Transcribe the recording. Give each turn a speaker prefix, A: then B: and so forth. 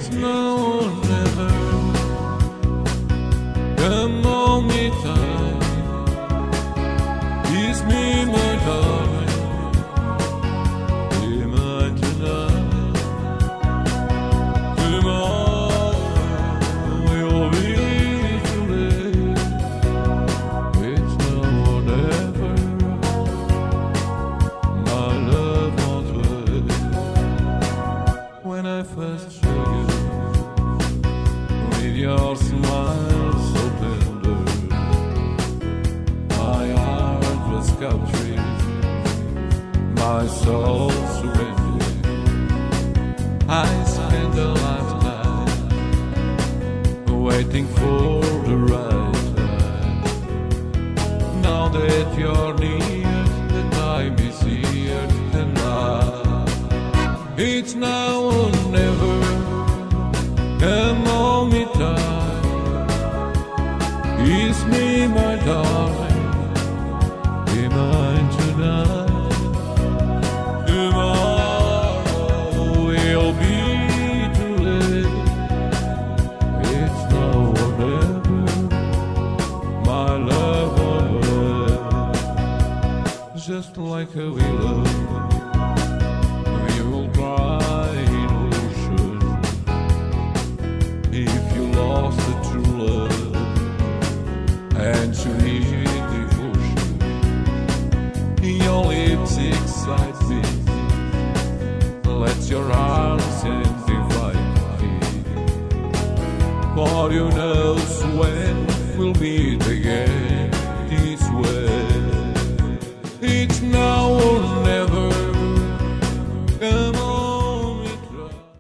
A: It's now or never. Come on, me time. Kiss me, my darling. Be mine tonight. Tomorrow will be too late. It's now or never. My love won't wait. When I first saw you, with your smile so tender, my heart was captured, my soul surrendered. I spent a lifetime waiting for the right time. Now that you're near, the time is here, and now it's now or never. Come on, me time. Kiss me, my darling. Be mine tonight. Tomorrow will be too late. It's now or never. My love always. Just like a willow, we will cry in ocean. If you lost the true love and you need devotion, your lips excite me. Let your arms invite me. For you know when we'll meet again.